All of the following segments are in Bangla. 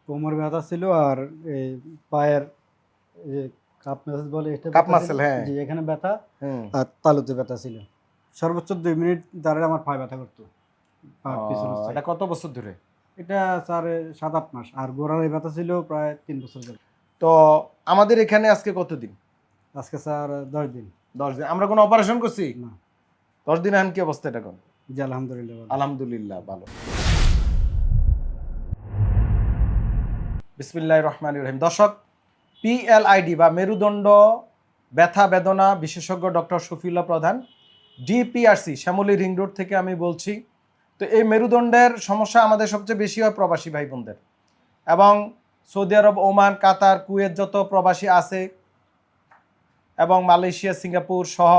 কোমর ব্যথা ছিল আর এই পায়ের এই যে কাপ মাসেল বলে এটা কাপ ব্যথা ছিল। মাসেল, হ্যাঁ। জি, এখানে ব্যথা হুম। আর তালুতে ব্যথা ছিল। সর্বোচ্চ 2 মিনিট দাঁড়ালে আমার পায়ে ব্যথা করতো, পায়ের পিছনের সাইড। এটা কত বছর ধরে? এটা স্যার 7-8 মাস। আর গোড়ার এই ব্যথা ছিল প্রায় 3 বছর ধরে। তো আমাদের এখানে আজকে কতদিন? আজকে স্যার 10 দিন। 10 দিন। আমরা কোনো অপারেশন করছি? না। 10 দিন এখন কি অবস্থা এটা কোন? জি, আলহামদুলিল্লাহ ভালো। আলহামদুলিল্লাহ ভালো। বিসমিল্লাহির রহমানির রহিম। দর্শক, পিএলআইডি বা মেরুদণ্ড ব্যথা বেদনা বিশেষজ্ঞ ডক্টর শফিউল্লাহ প্রধান, ডিপিআরসি শ্যামলী রিং রোড থেকে আমি বলছি। তো এই মেরুদণ্ডের সমস্যা আমাদের সবচেয়ে বেশি হয় প্রবাসী ভাই বোনদের, এবং সৌদি আরব, ওমান, কাতার, কুয়েত যত প্রবাসী আছে এবং মালয়েশিয়া, সিঙ্গাপুর সহ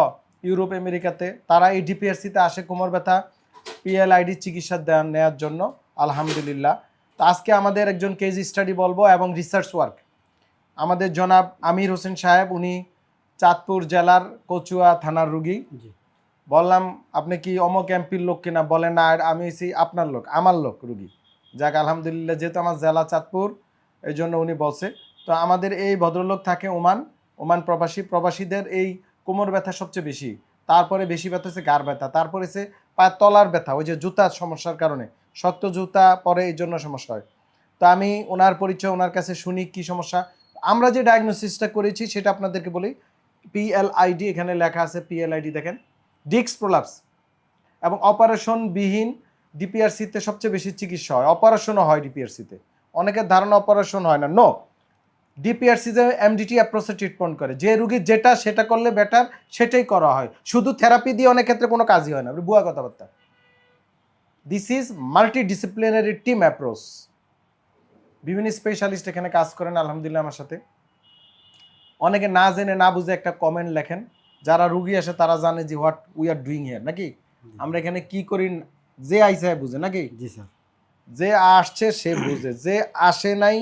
ইউরোপ, আমেরিকাতে তারা এই ডিপিআরসিতে আসে কোমর ব্যথা পিএলআইডি চিকিৎসা নেওয়ার জন্য। আলহামদুলিল্লাহ। তো আজকে আমাদের একজন কেস স্টাডি বলবো এবং রিসার্চ ওয়ার্ক আমাদের জনাব আমির হোসেন সাহেব, উনি চাঁদপুর জেলার কচুয়া থানার রুগী। জি। বললাম আপনি কি অমক এমপির লোক কিনা, বলেন না আমি হচ্ছি আপনার লোক, আমার লোক রুগী। যাক আলহামদুলিল্লাহ, যেহেতু আমার জেলা চাঁদপুর এই জন্য উনি বলছে। তো আমাদের এই ভদ্রলোক থাকে ওমান প্রবাসীদের এই কোমর ব্যথা সবচেয়ে বেশি, তারপরে বেশি ব্যথা হচ্ছে গার ব্যথা, তারপরে হচ্ছে পায়ের তলার ব্যথা, ওই যে জুতার সমস্যার কারণে শক্ত জুতা পরে এই জন্য সমস্যা হয়। তো আমি ওনার পরিচয় ওনার কাছে শুনি কি সমস্যা। আমরা যে ডায়াগনোসিসটা করেছি সেটা আপনাদেরকে বলি। পিএলআইডি এখানে লেখা আছে, পিএলআইডি দেখেন, ডিস্ক প্রোলাপস, এবং অপারেশনবিহীন ডিপিআরসিতে সবচেয়ে বেশি চিকিৎসা হয়। অপারেশনও হয় ডিপিআরসিতে, অনেকের ধারণা অপারেশন হয় না। নো, ডিপিআরসি যে এমডিটি অ্যাপ্রোচে ট্রিটমেন্ট করে, যে রুগীর যেটা সেটা করলে বেটার সেটাই করা হয়। শুধু থেরাপি দিয়ে অনেক ক্ষেত্রে কোনো কাজই হয় না, বুয়া কথাবার্তা। This is multidisciplinary team approach. বিভিন্ন স্পেশালিস্ট এখানে কাজ করেন আলহামদুলিল্লাহ আমার সাথে। অনেকে না জেনে না বুঝে একটা কমেন্ট লেখেন, যারা রুগী আসে তারা জানে যে what we are doing here, নাকি আমরা এখানে কি করি, যে আইসে বুঝে, নাকি জি স্যার। যে আসছে সে বুঝে, যে আসে নাই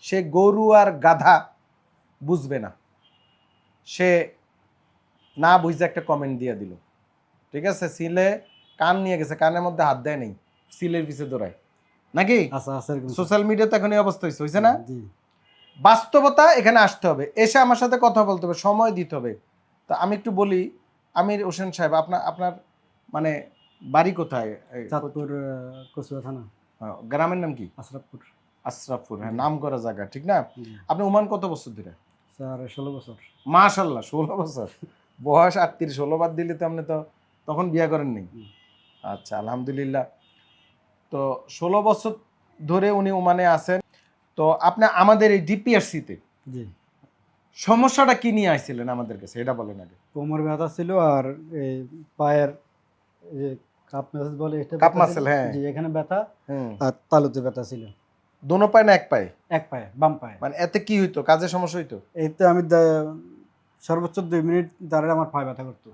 সে গরু আর গাধা বুঝবে না, সে না বুঝে একটা কমেন্ট দিয়ে দিল, ঠিক আছে। সিলে কান নিয়ে গেছে, কানের মধ্যে হাত দেয় নেই, সিলের পিছে দৌড়ায়, নাকি আচ্ছা, আচ্ছা, এরকম স্যার। সোশ্যাল মিডিয়াতে এখন এই অবস্থা হয়েছে না? জি। বাস্তবতা এখানে আসতে হবে, এসে আমার সাথে কথা বলতে হবে, সময় দিতে হবে। তো আমি একটু বলি, আমির হোসেন সাহেব, আপনার আপনার মানে বাড়ি কোথায়? চাঁদপুর কচুয়া থানা। গ্রামের নাম কি? আশরাফপুর। আশরাফপুর, হ্যাঁ, নাম করা জায়গা, ঠিক না? জি। আপনি ওমান কত বছর ধরে? স্যার 16 বছর। মাশাল্লাহ, 16 বছর। বয়স 38, 16 বাদ দিলে তো আপনি তো তখন বিয়ে করেননি। আচ্ছা আলহামদুলিল্লাহ। তো 16 বছর ধরে উনি ওমানে আছেন। তো আপনি আমাদের এই ডিপিআরসিতে জি। সমস্যাটা কি নিয়ে আসছিলেন আমাদের কাছে, এটা বলেন আগে। কোমর ব্যথা ছিল আর এই পায়ের এই যে কাপ মাসেল বলে এটা কাপ ব্যথা মাসেল, ছিল। হ্যাঁ। জি, এখানে ব্যথা হুম। আর তালুতে ব্যথা ছিল। দোনো পায়ে না এক পায়ে? এক পায়ে, বাম পায়ে। মানে এতে কি হইতো, কাজে সমস্যা হইতো? এতে আমি সর্বোচ্চ 2 মিনিট দাঁড়ালে আমার পায়ে ব্যথা করতো,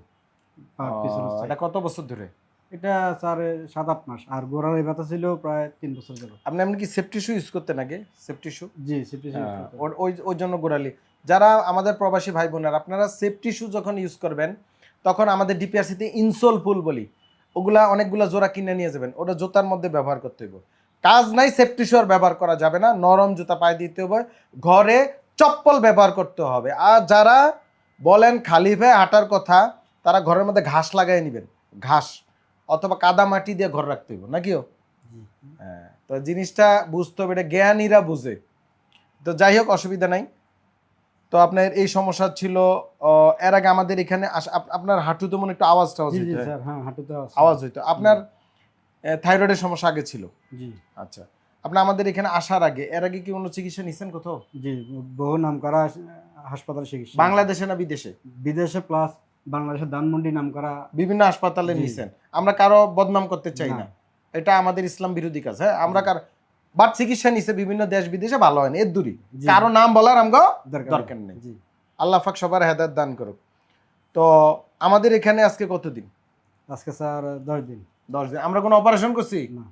পায়ের পিছনের সাইড। এটা কত বছর ধরে? এটা স্যার 7-8 মাস। আর গোড়ার এই ব্যথা ছিল প্রায় 3 বছর ধরে। আপনি এমনি কি সেফটি শু ইউজ করতেন আগে? Safety shoe? জি, সেফটি ইউজ করতাম। ওই ওই জন্য গোড়ালি। যারা আমাদের প্রবাসী ভাই বোনেরা, আপনারা সেফটি শু যখন ইউজ করবেন তখন আমাদের ডিপিআরসিতে ইনসোল ফুল বলি, ওগুলা অনেকগুলা জোড়া কিনে নিয়ে যাবেন, ওটা জুতার মধ্যে ব্যবহার করতে হইব। কাজ নাই সেফটি শু আর ব্যবহার করা যাবে না, নরম জুতা পায়ে দিতে হবে, ঘরে চপ্পল ব্যবহার করতে হবে। আর যারা বলেন খালি পায়ে হাঁটার কথা, তারা ঘরের মধ্যে ঘাস লাগাই নেবেন, ঘাস অথবা কাদা মাটি দিয়ে ঘর রাখতে হইব, নাকিও? হ্যাঁ, তো জিনিসটা বুঝতে হবে, এটা জ্ঞানীরা বুঝে। তো যাই হোক, অসুবিধা নাই। তো আপনার এই সমস্যা ছিল, এর আগে আমাদের এখানে আপনার হাঁটুতে মনে একটু আওয়াজ জি, হইতো, স্যার, হ্যাঁ, হাঁটুতে আওয়াজ হইতো। আপনার থাইরয়েডের সমস্যা আগে ছিল? জি। আচ্ছা, আপনি আমাদের এখানে আসার আগে, এর আগে কি কোনো চিকিৎসা নিছেন কোথাও? জি, বহু নামকরা হাসপাতালে চিকিৎসা। বাংলাদেশে না বিদেশে? বিদেশে প্লাস বাংলাদেশের ধানমন্ডি নামকরা বিভিন্ন হাসপাতালে জি। নিছেন। আমরা কারো বদনাম করতে চাই না। না, এটা আমাদের ইসলাম বিরোধী কাজ। হ্যাঁ, আমরা বাট চিকিৎসা নিছে বিভিন্ন দেশ বিদেশে, ভালো হয় না, এর দূরই। জি। কারো নাম বলার আমগো দরকার নেই। জি। আল্লাহ পাক সবার হেদায়েত দান করুক। তো আমাদের এখানে আজকে কতদিন? আজকে স্যার 10 দিন। 10 দিন। আমরা কোনো অপারেশন করছি? না।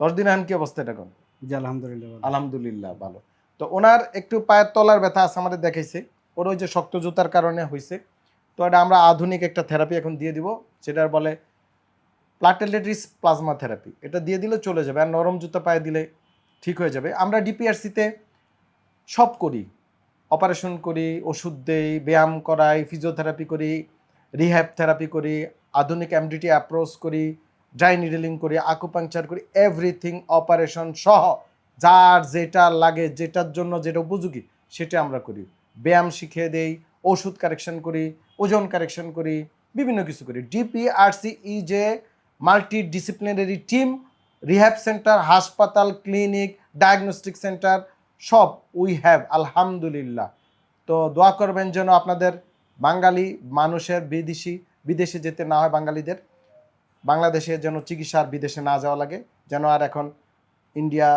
10 দিন এখন কি অবস্থা এটা কোন? জি, আলহামদুলিল্লাহ ভালো। আলহামদুলিল্লাহ ভালো। তো ওনার একটু পায়ের তলার ব্যথা আছে, আমাদের দেখাইছে, ওর ওই যে শক্ত জুতার কারণে হয়েছে। তো এটা আমরা আধুনিক একটা থেরাপি এখন দিয়ে দিব, যেটার বলে প্লাটেলেটিস প্লাজমা থেরাপি। এটা দিয়ে দিলে চলে যাবে। আর নরম জুতা পায়ে দিলে ঠিক হয়ে যাবে। আমরা ডিপিআরসিতে সব করি, অপারেশন করি, ওষুধ দেই, ব্যায়াম করাই, ফিজিওথেরাপি করি, রিহ্যাব থেরাপি করি, আধুনিক এমডিটি অ্যাপ্রোচ করি, ড্রাই নিডলিং করি, আকুপাংচার করি, এভরিথিং অপারেশন সহ যার যেটা লাগে, যেটার জন্য যেটা উপযোগী সেটা আমরা করি। ব্যায়াম শিখিয়ে দেই, ওষুধ কারেকশন করি, ওজন কারেকশন করি, বিভিন্ন কিছু করি। DPRC is a multi disciplinary team, rehab centre, হাসপাতাল, ক্লিনিক, ডায়াগনস্টিক সেন্টার সব উই হ্যাভ, আলহামদুলিল্লাহ। তো দোয়া করবেন যেন আপনাদের বাঙালি মানুষের বিদেশে যেতে না হয়, বাঙালিদের বাংলাদেশে যেন চিকিৎসার বিদেশে না যাওয়া লাগে, যেন আর এখন India,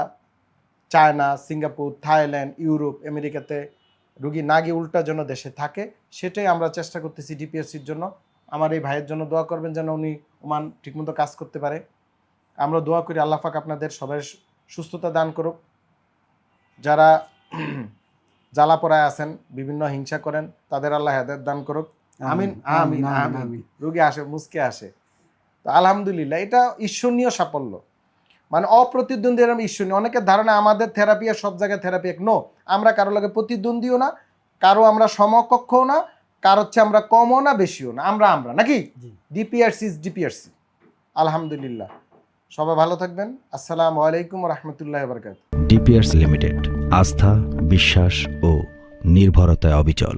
China, Singapore, Thailand, Europe, আমেরিকাতে রুগী না গিয়ে উল্টা যেন দেশে থাকে, সেটাই আমরা চেষ্টা করতেছি ডিপিএসসির জন্য। আমার এই ভাইয়ের জন্য দোয়া করবেন যেন উনি ওমান ঠিকমতো কাজ করতে পারে। আমরা দোয়া করি আল্লাহ পাক আপনাদের সবাই সুস্থতা দান করুক। যারা জ্বালা পোড়ায় আছেন, বিভিন্ন হিংসা করেন, তাদের আল্লাহ হেদায়েত দান করুক। আমিন আমিন আমিন। রুগী আসে, মুসকে আসে। তো আলহামদুলিল্লাহ, এটা ঈশ্বরীয় সাফল্য, মানে অপ্রতিদ্বন্দ্বী এরকম ঈশ্বরীয়। অনেকের ধারণা আমাদের থেরাপি আর সব জায়গায় থেরাপি এক। নো, আমরা কারো লাগে প্রতিদ্বন্দ্বীও না, কারো আমরা সমকক্ষও না, কারো হচ্ছে আমরা কমও না, বেশিও না, আমরা নাকি ডিপিআরসি ইজ ডিপিআরসি। আলহামদুলিল্লাহ, সবাই ভালো থাকবেন। আসসালামু আলাইকুম ওয়া রাহমাতুল্লাহি ওয়া বারাকাতুহু। ডিপিআরসি লিমিটেড, আস্থা, বিশ্বাস ও নির্ভরতায় অবিচল।